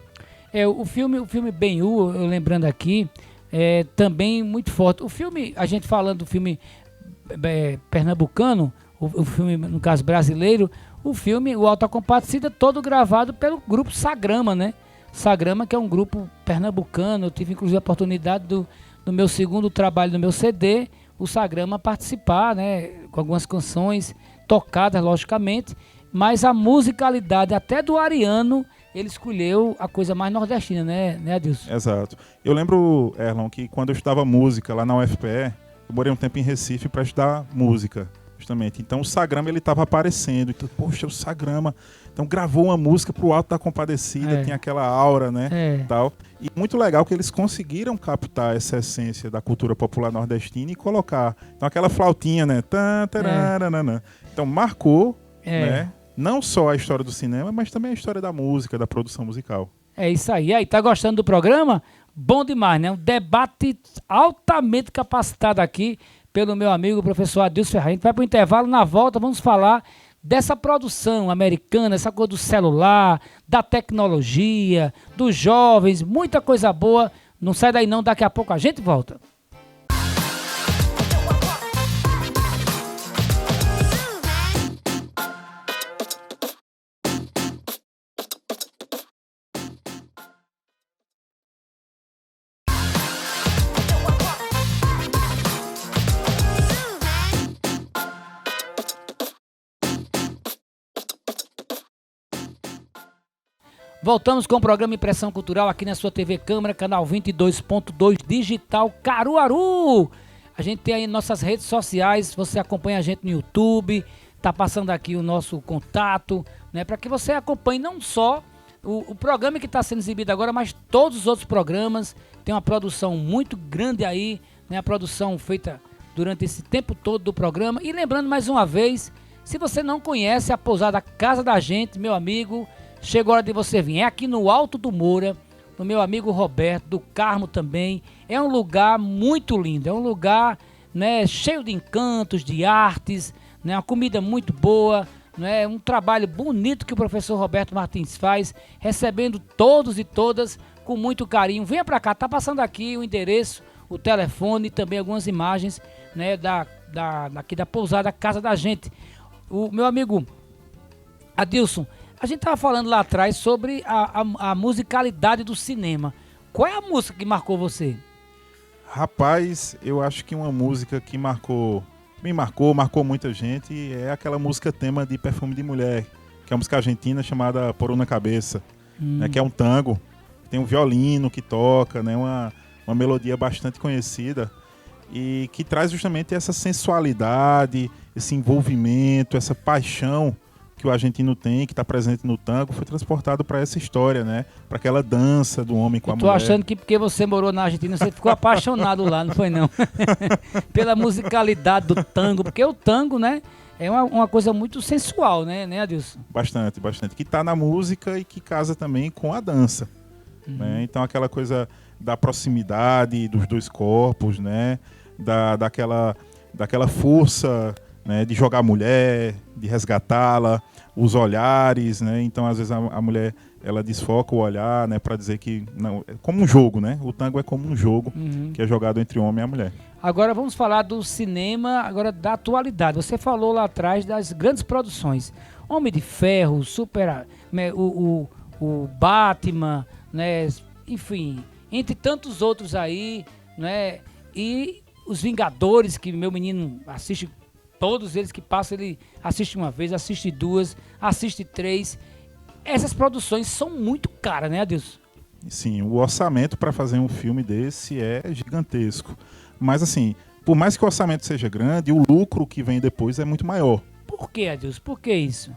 O filme Ben-Hur, eu lembrando aqui, é também muito forte. O filme, a gente falando do filme pernambucano, o filme, no caso brasileiro, o filme, o Auto da Compadecida, todo gravado pelo grupo Sagrama, né? Sagrama, que é um grupo pernambucano. Eu tive inclusive a oportunidade do meu segundo trabalho, do meu CD, o Sagrama participar, né? Com algumas canções tocadas, logicamente, mas a musicalidade até do Ariano, ele escolheu a coisa mais nordestina, né, Adilson? Exato. Eu lembro, Erlon, que quando eu estudava música lá na UFPE, eu morei um tempo em Recife para estudar música, justamente. Então o Sagrama ele estava aparecendo, então, poxa, o Sagrama, então gravou uma música pro Auto da Compadecida, tem aquela aura, né, tal. E muito legal que eles conseguiram captar essa essência da cultura popular nordestina e colocar, então aquela flautinha, né, então marcou, né, não só a história do cinema, mas também a história da música, da produção musical. É isso aí. E aí, tá gostando do programa? Bom demais, né? Um debate altamente capacitado aqui pelo meu amigo professor Adilson Ferraz. A gente vai para o intervalo, na volta vamos falar dessa produção americana, essa coisa do celular, da tecnologia, dos jovens, muita coisa boa. Não sai daí não, daqui a pouco a gente volta. Voltamos com o programa Impressão Cultural aqui na sua TV Câmara, canal 22.2 Digital Caruaru. A gente tem aí nossas redes sociais, você acompanha a gente no YouTube, tá passando aqui o nosso contato, né, para que você acompanhe não só o programa que está sendo exibido agora, mas todos os outros programas. Tem uma produção muito grande aí, né, a produção feita durante esse tempo todo do programa. E lembrando mais uma vez, se você não conhece a pousada Casa da Gente, meu amigo, chegou a hora de você vir. É aqui no Alto do Moura, do meu amigo Roberto, do Carmo também. É um lugar muito lindo, é um lugar, né, cheio de encantos, de artes, né, uma comida muito boa, né, um trabalho bonito que o professor Roberto Martins faz, recebendo todos e todas com muito carinho. Venha para cá, tá passando aqui o endereço, o telefone e também algumas imagens, né, daqui da pousada Casa da Gente. O meu amigo Adilson, a gente estava falando lá atrás sobre a musicalidade do cinema. Qual é a música que marcou você? Rapaz, eu acho que uma música que marcou muita gente, é aquela música tema de Perfume de Mulher, que é uma música argentina chamada Por Una Cabeça, né, que é um tango, tem um violino que toca, né, uma melodia bastante conhecida e que traz justamente essa sensualidade, esse envolvimento, essa paixão que o argentino tem, que está presente no tango, foi transportado para essa história, né? Para aquela dança do homem com a mulher. Tô achando que porque você morou na Argentina, você ficou apaixonado lá, não foi não? Pela musicalidade do tango, porque o tango, né, é uma coisa muito sensual, né, Adilson? Bastante, bastante. Que está na música e que casa também com a dança. Né? Então aquela coisa da proximidade dos dois corpos, né? Daquela força, né, de jogar a mulher, de resgatá-la, os olhares, né? Então às vezes a mulher, ela desfoca o olhar, né, para dizer que não, é como um jogo, né? O tango é como um jogo que é jogado entre o homem e a mulher. Agora vamos falar do cinema, agora da atualidade. Você falou lá atrás das grandes produções, Homem de Ferro, o Batman, né? Enfim, entre tantos outros aí, né? E os Vingadores, que meu menino assiste. Todos eles que passam, ele assiste uma vez, assiste duas, assiste três. Essas produções são muito caras, né, Adilson? Sim, o orçamento para fazer um filme desse é gigantesco. Mas assim, por mais que o orçamento seja grande, o lucro que vem depois é muito maior. Por que, Adilson? Por que isso?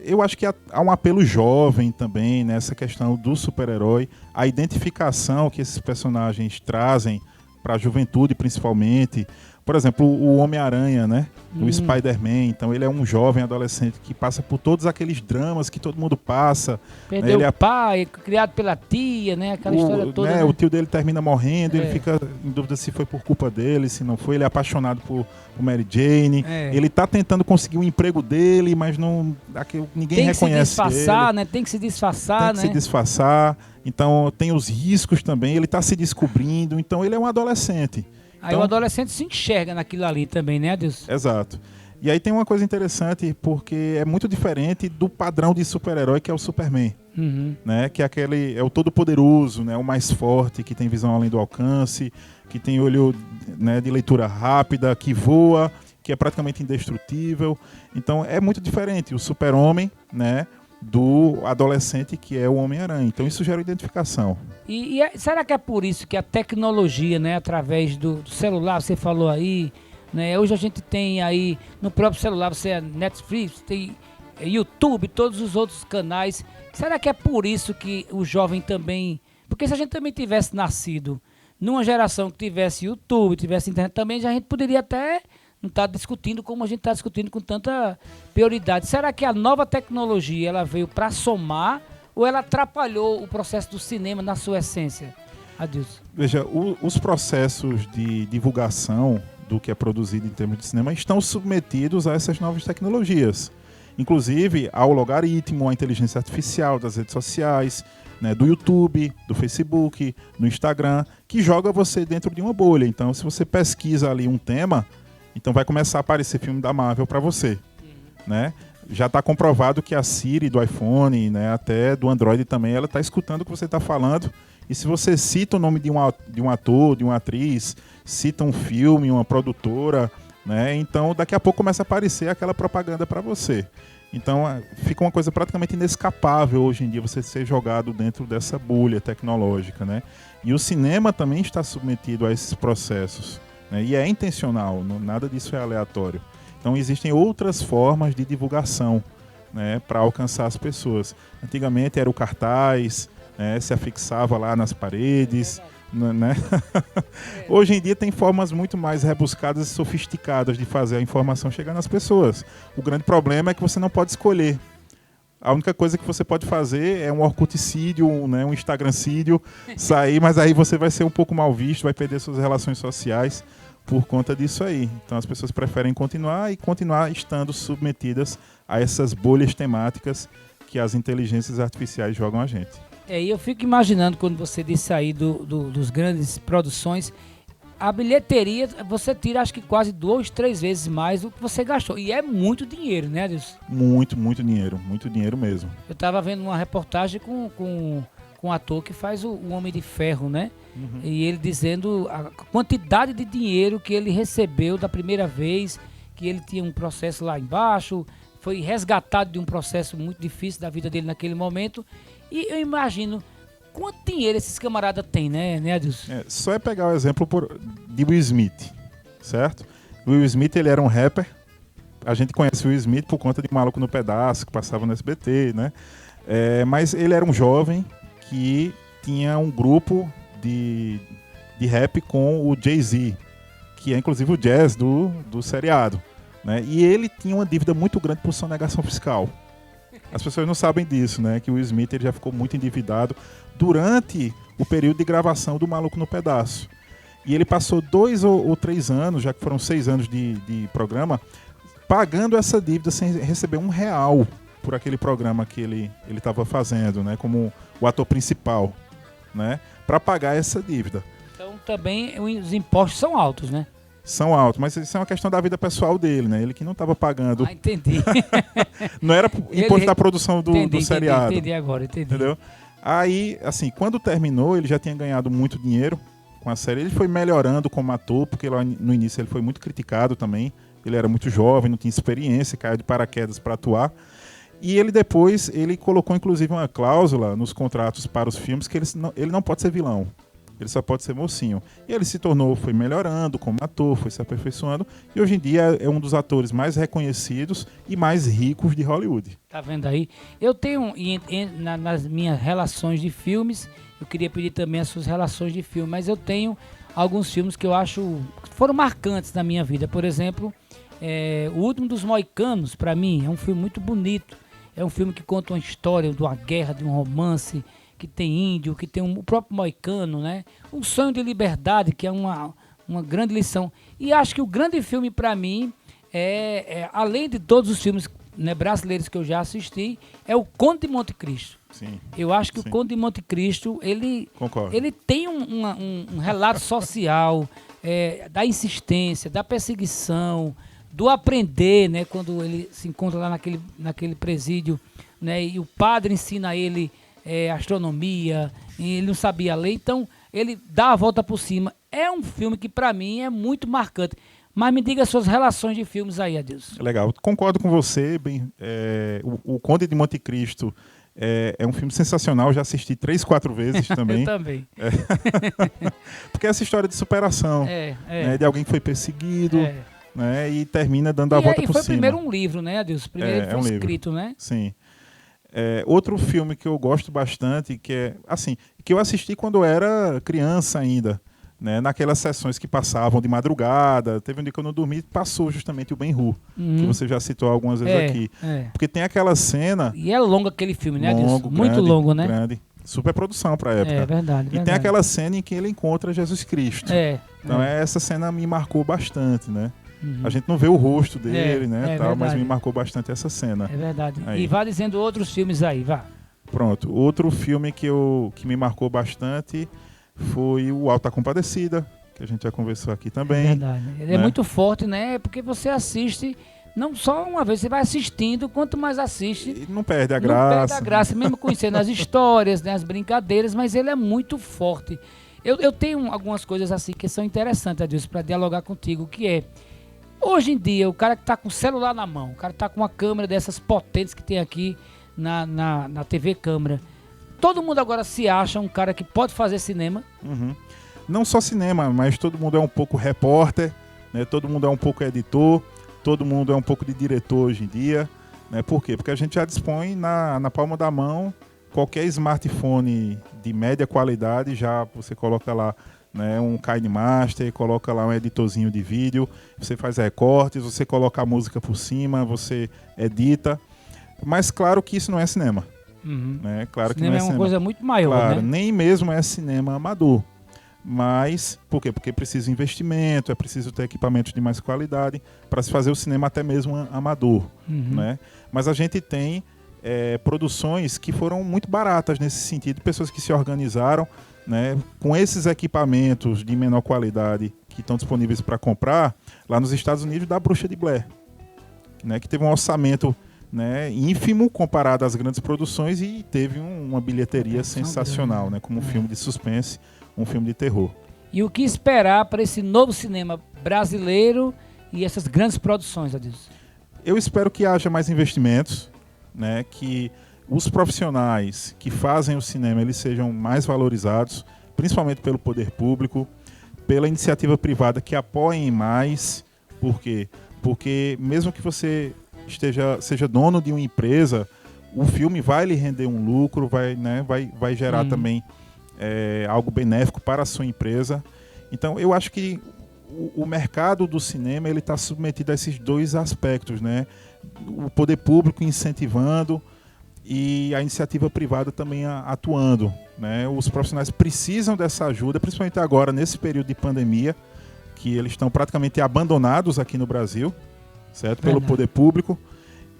Eu acho que há um apelo jovem também nessa questão do super-herói, a identificação que esses personagens trazem para a juventude principalmente. Por exemplo, o Homem-Aranha, né? O Spider-Man. Então ele é um jovem adolescente que passa por todos aqueles dramas que todo mundo passa. Perdeu né? o pai, criado pela tia, né? Aquela história toda. Né? O tio dele termina morrendo, ele fica em dúvida se foi por culpa dele, se não foi. Ele é apaixonado por Mary Jane. Ele tá tentando conseguir o emprego dele, mas ninguém reconhece ele. Tem que se disfarçar, né? Tem que se disfarçar, Tem que se disfarçar. Então tem os riscos também, ele tá se descobrindo. Então ele é um adolescente. Aí o adolescente se enxerga naquilo ali também, né, Adilson? Exato. E aí tem uma coisa interessante, porque é muito diferente do padrão de super-herói que é o Superman. Né? Que é o todo-poderoso, né? O mais forte, que tem visão além do alcance, que tem olho, né, de leitura rápida, que voa, que é praticamente indestrutível. Então é muito diferente o super-homem, né, do adolescente que é o Homem-Aranha. Então isso gera identificação. Será que é por isso que a tecnologia, né, através do celular, você falou aí, né, hoje a gente tem aí no próprio celular, você é Netflix, tem YouTube, todos os outros canais. Será que é por isso que o jovem também... Porque se a gente também tivesse nascido numa geração que tivesse YouTube, tivesse internet também, a gente poderia até... não está discutindo como a gente está discutindo com tanta prioridade. Será que a nova tecnologia ela veio para somar ou ela atrapalhou o processo do cinema na sua essência? Adilson. Veja, os processos de divulgação do que é produzido em termos de cinema estão submetidos a essas novas tecnologias. Inclusive ao logaritmo, à inteligência artificial das redes sociais, né, do YouTube, do Facebook, do Instagram, que joga você dentro de uma bolha. Então, se você pesquisa ali um tema, então vai começar a aparecer filme da Marvel para você. Né? Já está comprovado que a Siri do iPhone, né, até do Android também, ela está escutando o que você está falando. E se você cita o nome de um ator, de uma atriz, cita um filme, uma produtora, né, então daqui a pouco começa a aparecer aquela propaganda para você. Então fica uma coisa praticamente inescapável hoje em dia você ser jogado dentro dessa bolha tecnológica. Né? E o cinema também está submetido a esses processos. Né? E é intencional, nada disso é aleatório. Então existem outras formas de divulgação, né, para alcançar as pessoas. Antigamente era o cartaz, né, se afixava lá nas paredes. Né? Hoje em dia tem formas muito mais rebuscadas e sofisticadas de fazer a informação chegar nas pessoas. O grande problema é que você não pode escolher. A única coisa que você pode fazer é um orcuticídio, né, um instagramcídio, sair, mas aí você vai ser um pouco mal visto, vai perder suas relações sociais por conta disso aí. Então as pessoas preferem continuar estando submetidas a essas bolhas temáticas que as inteligências artificiais jogam a gente. E eu fico imaginando quando você disse aí dos grandes produções, a bilheteria você tira acho que quase 2, 3 vezes mais do que você gastou. E é muito dinheiro, né, Adilson? Muito dinheiro mesmo. Eu estava vendo uma reportagem com um ator que faz o Homem de Ferro, né? Uhum. E ele dizendo a quantidade de dinheiro que ele recebeu da primeira vez, que ele tinha um processo lá embaixo, foi resgatado de um processo muito difícil da vida dele naquele momento. E eu imagino quanto dinheiro esses camaradas têm, né Adilson? Só é pegar o exemplo de Will Smith, certo? Will Smith, ele era um rapper. A gente conhece o Will Smith por conta de Maluco no Pedaço, que passava no SBT, né? Mas ele era um jovem que tinha um grupo de rap com o Jay-Z, que é inclusive o Jazz do seriado. Né? E ele tinha uma dívida muito grande por sonegação fiscal. As pessoas não sabem disso, né? Que o Will Smith ele já ficou muito endividado durante o período de gravação do Maluco no Pedaço. E ele passou 2 ou 3 anos, já que foram 6 anos de programa, pagando essa dívida sem receber R$1 por aquele programa que ele estava fazendo, né? Como o ator principal, né? Para pagar essa dívida. Então também os impostos são altos, né? São altos, mas isso é uma questão da vida pessoal dele, né? Ele que não estava pagando. Ah, entendi. Não era imposto da produção do seriado. Entendi agora, entendi. Entendeu? Aí, assim, quando terminou, ele já tinha ganhado muito dinheiro com a série. Ele foi melhorando como ator, porque lá no início ele foi muito criticado também. Ele era muito jovem, não tinha experiência, caiu de paraquedas para atuar. E ele depois, ele colocou inclusive uma cláusula nos contratos para os filmes que ele não pode ser vilão. Ele só pode ser mocinho. E ele foi melhorando como ator, foi se aperfeiçoando. E hoje em dia é um dos atores mais reconhecidos e mais ricos de Hollywood. Tá vendo aí? Eu tenho, nas minhas relações de filmes, eu queria pedir também as suas relações de filme, mas eu tenho alguns filmes que eu acho que foram marcantes na minha vida. Por exemplo, O Último dos Moicanos, para mim, é um filme muito bonito. É um filme que conta uma história de uma guerra, de um romance, que tem índio, que tem o próprio moicano, né? Um sonho de liberdade, que é uma grande lição. E acho que o grande filme para mim, além de todos os filmes, né, brasileiros que eu já assisti, é o Conde de Monte Cristo. Sim. Eu acho que o Conde de Monte Cristo, ele tem um relato social, da insistência, da perseguição, do aprender, né? Quando ele se encontra lá naquele presídio, né? E o padre ensina a ele astronomia, e ele não sabia ler, então ele dá a volta por cima. É um filme que para mim é muito marcante. Mas me diga as suas relações de filmes aí, Adilson. Legal, concordo com você. O Conde de Monte Cristo é um filme sensacional, já assisti 3, 4 vezes também. Eu também. Porque essa história de superação, né, de alguém que foi perseguido, né, e termina dando a volta por cima. E foi primeiro um livro, né, Adilson? Primeiro ele foi escrito, né? Sim. Outro filme que eu gosto bastante, que eu assisti quando eu era criança ainda, né, naquelas sessões que passavam de madrugada. Teve um dia que eu não dormi, passou justamente o Ben-Hur, que você já citou algumas vezes aqui. Porque tem aquela cena... E é longo aquele filme, né, Adilson? Muito longo, né? Grande. superprodução para a época. É verdade. E tem aquela cena em que ele encontra Jesus Cristo. Então essa cena me marcou bastante, né? Uhum. A gente não vê o rosto dele, né? Tal, mas me marcou bastante essa cena. É verdade. Aí. E vá dizendo outros filmes aí, vá. Pronto. Outro filme que me marcou bastante foi o Auto da Compadecida, que a gente já conversou aqui também. É verdade. Ele é muito forte, né? Porque você assiste, não só uma vez, você vai assistindo, quanto mais assiste... E não perde a graça. Não perde a graça, mesmo conhecendo as histórias, né, as brincadeiras, mas ele é muito forte. Eu tenho algumas coisas assim que são interessantes, Adilson, para dialogar contigo, que é... Hoje em dia, o cara que está com o celular na mão, o cara está com uma câmera dessas potentes que tem aqui na TV câmera, todo mundo agora se acha um cara que pode fazer cinema. Uhum. Não só cinema, mas todo mundo é um pouco repórter, né? Todo mundo é um pouco editor, todo mundo é um pouco de diretor hoje em dia. Né? Por quê? Porque a gente já dispõe na palma da mão qualquer smartphone de média qualidade, já você coloca lá, né, um KineMaster, coloca lá um editorzinho de vídeo, você faz recortes, você coloca a música por cima, você edita. Mas claro que isso não é cinema. Uhum. Né? Claro cinema que não é uma coisa muito maior, claro, né? Nem mesmo é cinema amador. Mas, por quê? Porque precisa de investimento, é preciso ter equipamentos de mais qualidade para se fazer o cinema até mesmo amador. Uhum. Né? Mas a gente tem produções que foram muito baratas nesse sentido, pessoas que se organizaram, né, com esses equipamentos de menor qualidade que estão disponíveis para comprar lá nos Estados Unidos, da Bruxa de Blair, né, que teve um orçamento, né, ínfimo comparado às grandes produções e teve uma bilheteria sensacional, né, como um filme de suspense, um filme de terror. E o que esperar para esse novo cinema brasileiro e essas grandes produções, Adilson? Eu espero que haja mais investimentos, né, que os profissionais que fazem o cinema eles sejam mais valorizados, principalmente pelo poder público, pela iniciativa privada que apoiem mais. Por quê? Porque mesmo que você seja dono de uma empresa, o filme vai lhe render um lucro, vai gerar também algo benéfico para a sua empresa. Então eu acho que o mercado do cinema ele está submetido a esses dois aspectos, né? O poder público incentivando e a iniciativa privada também atuando, né? Os profissionais precisam dessa ajuda, principalmente agora, nesse período de pandemia, que eles estão praticamente abandonados aqui no Brasil, certo? Pelo poder público.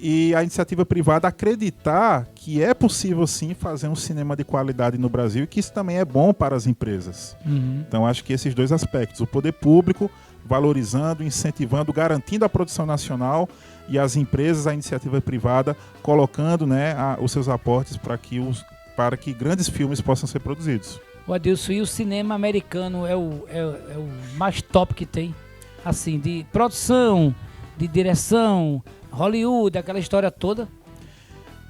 E a iniciativa privada acreditar que é possível sim fazer um cinema de qualidade no Brasil e que isso também é bom para as empresas. Uhum. Então acho que esses dois aspectos, o poder público valorizando, incentivando, garantindo a produção nacional e as empresas, a iniciativa privada, colocando, né, os seus aportes para que grandes filmes possam ser produzidos. O Adilson, e o cinema americano é o mais top que tem, assim, de produção, de direção, Hollywood, aquela história toda?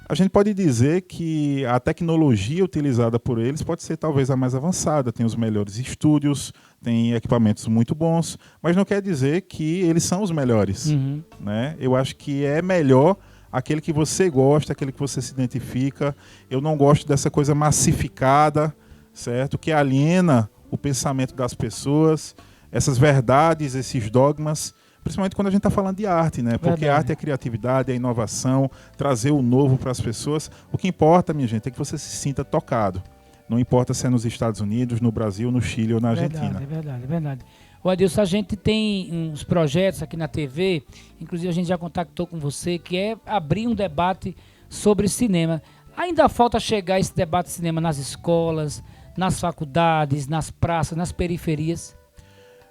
A gente pode dizer que a tecnologia utilizada por eles pode ser talvez a mais avançada, tem os melhores estúdios, tem equipamentos muito bons, mas não quer dizer que eles são os melhores. Uhum. Né? Eu acho que é melhor aquele que você gosta, aquele que você se identifica. Eu não gosto dessa coisa massificada, certo? Que aliena o pensamento das pessoas, essas verdades, esses dogmas, principalmente quando a gente está falando de arte, né? Porque a arte é a criatividade, é a inovação, trazer o novo para as pessoas. O que importa, minha gente, é que você se sinta tocado. Não importa se é nos Estados Unidos, no Brasil, no Chile ou na Argentina. É verdade. O Adilson, a gente tem uns projetos aqui na TV, inclusive a gente já contactou com você, que é abrir um debate sobre cinema. Ainda falta chegar esse debate de cinema nas escolas, nas faculdades, nas praças, nas periferias?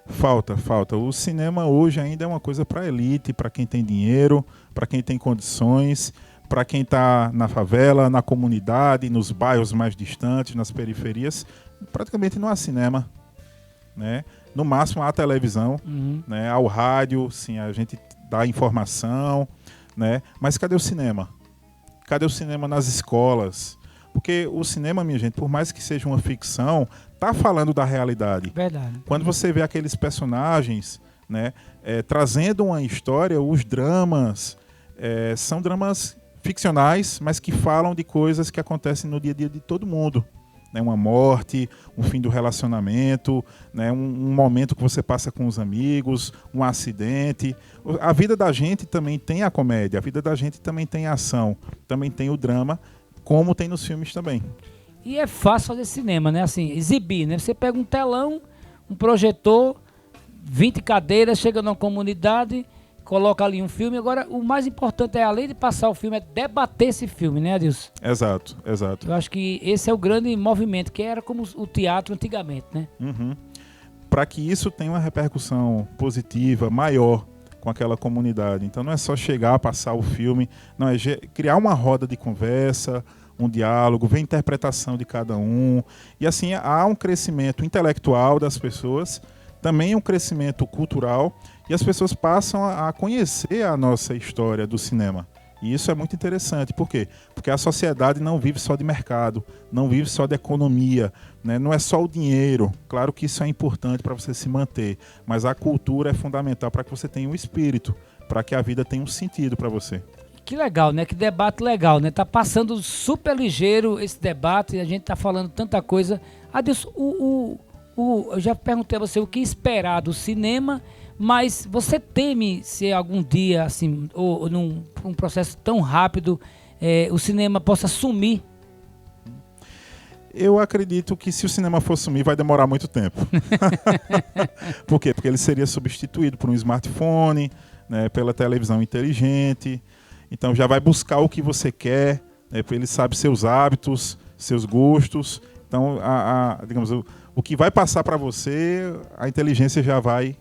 Falta. O cinema hoje ainda é uma coisa para a elite, para quem tem dinheiro, para quem tem condições, para quem está na favela, na comunidade, nos bairros mais distantes, nas periferias. Praticamente não há cinema, né? No máximo há televisão, né? Há o rádio, sim, a gente dá informação, né? Mas cadê o cinema? Cadê o cinema nas escolas? Porque o cinema, minha gente, por mais que seja uma ficção, tá falando da realidade. Verdade. Quando você vê aqueles personagens, né, trazendo uma história, os dramas são dramas ficcionais, mas que falam de coisas que acontecem no dia a dia de todo mundo. Né, uma morte, um fim do relacionamento, né, um momento que você passa com os amigos, um acidente. A vida da gente também tem a comédia, a vida da gente também tem a ação, também tem o drama, como tem nos filmes também. E é fácil fazer cinema, né? Assim, exibir, né? Você pega um telão, um projetor, 20 cadeiras, chega numa comunidade, coloca ali um filme. Agora, o mais importante é, além de passar o filme, é debater esse filme, né, Adilson? Exato, exato. Eu acho que esse é o grande movimento, que era como o teatro antigamente, né? Uhum. Para que isso tenha uma repercussão positiva, maior com aquela comunidade. Então não é só chegar, passar o filme, não é criar uma roda de conversa, um diálogo, ver a interpretação de cada um. E assim há um crescimento intelectual das pessoas, também um crescimento cultural, e as pessoas passam a conhecer a nossa história do cinema. E isso é muito interessante. Por quê? Porque a sociedade não vive só de mercado, não vive só de economia, né? Não é só o dinheiro. Claro que isso é importante para você se manter, mas a cultura é fundamental para que você tenha um espírito, para que a vida tenha um sentido para você. Que legal, né? Que debate legal, né? Tá passando super ligeiro esse debate, a gente tá falando tanta coisa. Adilson, eu já perguntei a você o que esperar do cinema, mas você teme se algum dia, assim, ou num um processo tão rápido, o cinema possa sumir? Eu acredito que se o cinema for sumir, vai demorar muito tempo. Por quê? Porque ele seria substituído por um smartphone, né, pela televisão inteligente. Então já vai buscar o que você quer, né, ele sabe seus hábitos, seus gostos. Então, digamos, o que vai passar para você, a inteligência já vai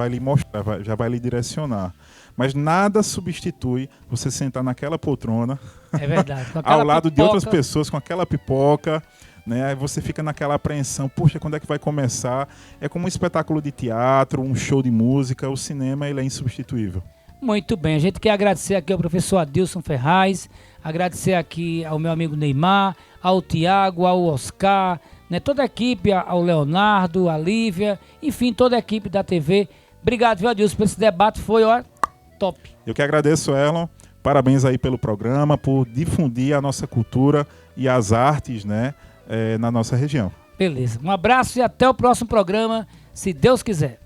lhe mostrar, já vai lhe direcionar. Mas nada substitui você sentar naquela poltrona, é verdade, ao lado de outras pessoas, com aquela pipoca, né? Aí você fica naquela apreensão, puxa, quando é que vai começar? É como um espetáculo de teatro, um show de música, o cinema ele é insubstituível. Muito bem, a gente quer agradecer aqui ao professor Adilson Ferraz, agradecer aqui ao meu amigo Neymar, ao Tiago, ao Oscar, né, toda a equipe, ao Leonardo, a Lívia, enfim, toda a equipe da TV. Obrigado, viu, Adilson, por esse debate, foi, ó, top. Eu que agradeço, Elon, parabéns aí pelo programa, por difundir a nossa cultura e as artes, né, na nossa região. Beleza, um abraço e até o próximo programa, se Deus quiser.